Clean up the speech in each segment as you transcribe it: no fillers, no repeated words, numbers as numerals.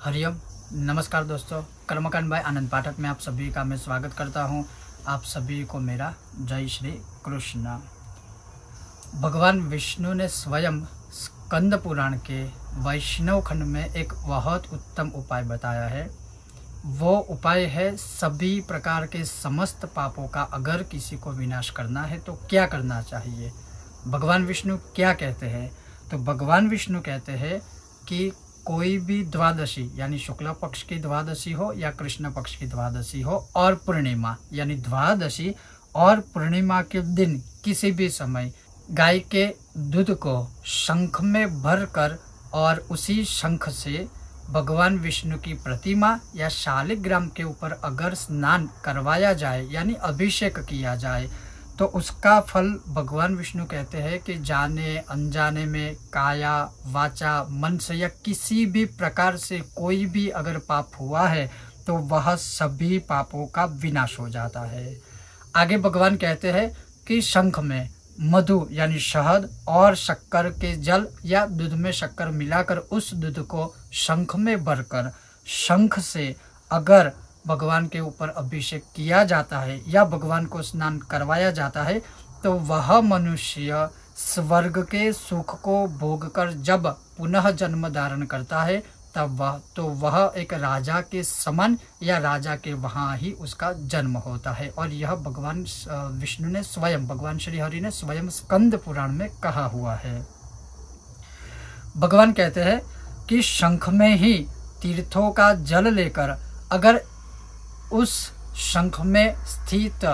हरिओम। नमस्कार दोस्तों, कर्मकांड बाय आनंद पाठक में आप सभी का मैं स्वागत करता हूं। आप सभी को मेरा जय श्री कृष्ण। भगवान विष्णु ने स्वयं स्कंद पुराण के वैष्णव खंड में एक बहुत उत्तम उपाय बताया है। वो उपाय है सभी प्रकार के समस्त पापों का अगर किसी को विनाश करना है तो क्या करना चाहिए। भगवान विष्णु क्या कहते हैं? तो भगवान विष्णु कहते हैं कि कोई भी द्वादशी यानी शुक्ल पक्ष की द्वादशी हो या कृष्ण पक्ष की द्वादशी हो और पूर्णिमा यानी द्वादशी और पूर्णिमा के दिन किसी भी समय गाय के दूध को शंख में भरकर और उसी शंख से भगवान विष्णु की प्रतिमा या शालिग्राम के ऊपर अगर स्नान करवाया जाए यानी अभिषेक किया जाए तो उसका फल भगवान विष्णु कहते हैं कि जाने अनजाने में काया वाचा मन से या किसी भी प्रकार से कोई भी अगर पाप हुआ है तो वह सभी पापों का विनाश हो जाता है। आगे भगवान कहते हैं कि शंख में मधु यानी शहद और शक्कर के जल या दूध में शक्कर मिलाकर उस दूध को शंख में भरकर शंख से अगर भगवान के ऊपर अभिषेक किया जाता है या भगवान को स्नान करवाया जाता है तो वह मनुष्य स्वर्ग के सुख को भोगकर जब पुनः जन्म धारण करता है तब वह एक राजा के समान या राजा के वहाँ ही उसका जन्म होता है। और यह भगवान विष्णु ने स्वयं, भगवान श्री हरि ने स्वयं स्कंद पुराण में कहा हुआ है। भगवान कहते हैं कि शंख में ही तीर्थों का जल लेकर अगर उस शंख में स्थित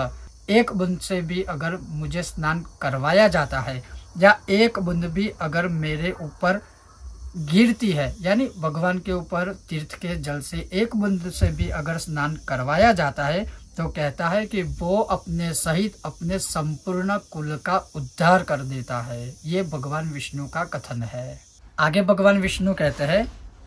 एक बूंद से भी अगर मुझे स्नान करवाया जाता है या एक बूंद भी अगर मेरे ऊपर गिरती है यानी भगवान के ऊपर तीर्थ के जल से एक बूंद से भी अगर स्नान करवाया जाता है तो कहता है कि वो अपने सहित अपने संपूर्ण कुल का उद्धार कर देता है। ये भगवान विष्णु का कथन है। आगे भगवान विष्णु कहते हैं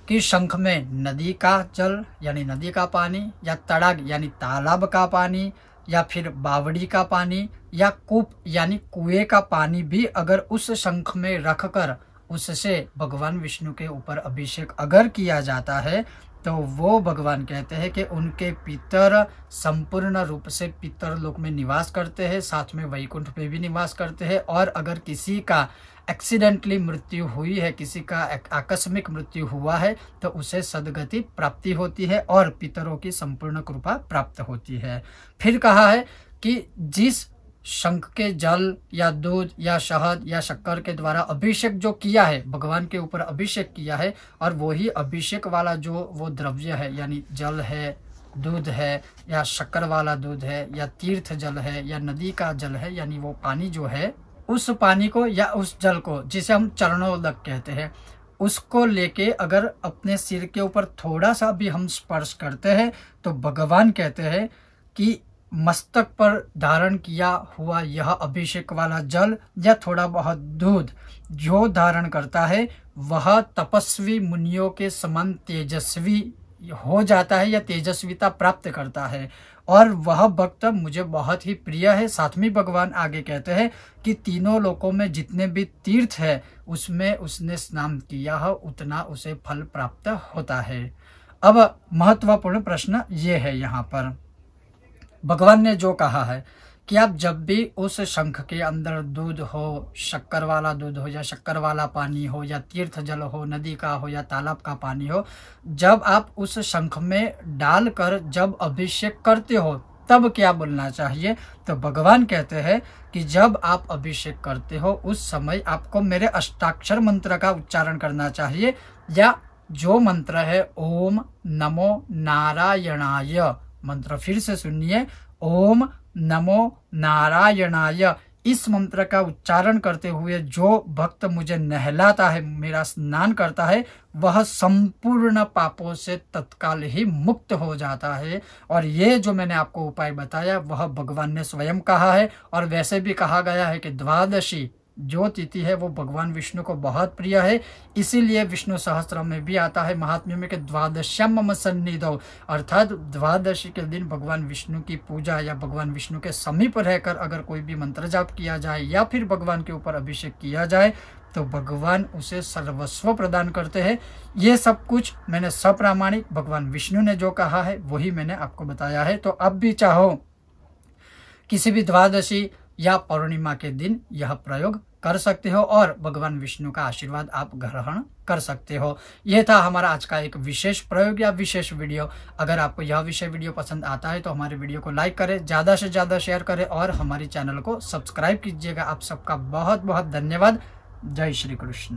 कि शंख में नदी का जल यानी नदी का पानी या तड़ाग यानी तालाब का पानी या फिर बावड़ी का पानी या कूप यानी कुएं का पानी भी अगर उस शंख में रखकर उससे भगवान विष्णु के ऊपर अभिषेक अगर किया जाता है तो वो भगवान कहते हैं कि उनके पितर संपूर्ण रूप से पितर लोक में निवास करते हैं, साथ में वैकुंठ पे भी निवास करते हैं। और अगर किसी का एक्सीडेंटली मृत्यु हुई है, किसी का आकस्मिक मृत्यु हुआ है तो उसे सदगति प्राप्ति होती है और पितरों की संपूर्ण कृपा प्राप्त होती है। फिर कहा है कि जिस शंख के जल या दूध या शहद या शक्कर के द्वारा अभिषेक जो किया है, भगवान के ऊपर अभिषेक किया है, और वही अभिषेक वाला जो वो द्रव्य है यानी जल है, दूध है या शक्कर वाला दूध है या तीर्थ जल है या नदी का जल है यानी वो पानी जो है, उस पानी को या उस जल को जिसे हम चरणोदक कहते हैं उसको लेके अगर अपने सिर के ऊपर थोड़ा सा भी हम स्पर्श करते हैं तो भगवान कहते हैं कि मस्तक पर धारण किया हुआ यह अभिषेक वाला जल या थोड़ा बहुत दूध जो धारण करता है वह तपस्वी मुनियों के समान तेजस्वी हो जाता है या तेजस्विता प्राप्त करता है और वह भक्त मुझे बहुत ही प्रिय है। साथ में भगवान आगे कहते हैं कि तीनों लोकों में जितने भी तीर्थ है उसमें उसने स्नान किया हो उतना उसे फल प्राप्त होता है। अब महत्वपूर्ण प्रश्न ये है, यहाँ पर भगवान ने जो कहा है कि आप जब भी उस शंख के अंदर दूध हो, शक्कर वाला दूध हो या शक्कर वाला पानी हो या तीर्थ जल हो, नदी का हो या तालाब का पानी हो, जब आप उस शंख में डालकर जब अभिषेक करते हो तब क्या बोलना चाहिए? तो भगवान कहते हैं कि जब आप अभिषेक करते हो उस समय आपको मेरे अष्टाक्षर मंत्र का उच्चारण करना चाहिए, या जो मंत्र है ओम नमो नारायणाय। मंत्र फिर से सुनिए, ओम नमो नारायणाय। इस मंत्र का उच्चारण करते हुए जो भक्त मुझे नहलाता है, मेरा स्नान करता है, वह संपूर्ण पापों से तत्काल ही मुक्त हो जाता है। और ये जो मैंने आपको उपाय बताया वह भगवान ने स्वयं कहा है। और वैसे भी कहा गया है कि द्वादशी जो तिथि है वो भगवान विष्णु को बहुत प्रिय है, इसीलिए विष्णु सहस्त्र में भी आता है महात्म्य में कि द्वादश्याम मम सन्निधौ, अर्थात द्वादशी के दिन भगवान विष्णु की पूजा या भगवान विष्णु के समीप रहकर अगर कोई भी मंत्र जाप किया जाए या फिर भगवान के ऊपर अभिषेक किया जाए तो भगवान उसे सर्वस्व प्रदान करते हैं। ये सब कुछ मैंने सप्रामाणिक भगवान विष्णु ने जो कहा है वही मैंने आपको बताया है। तो अब भी चाहो किसी भी द्वादशी या पूर्णिमा के दिन यह प्रयोग कर सकते हो और भगवान विष्णु का आशीर्वाद आप ग्रहण कर सकते हो। यह था हमारा आज का एक विशेष प्रयोग या विशेष वीडियो। अगर आपको यह विषय वीडियो पसंद आता है तो हमारे वीडियो को लाइक करें, ज़्यादा से ज़्यादा शेयर करें और हमारे चैनल को सब्सक्राइब कीजिएगा। आप सबका बहुत बहुत धन्यवाद। जय श्री कृष्ण।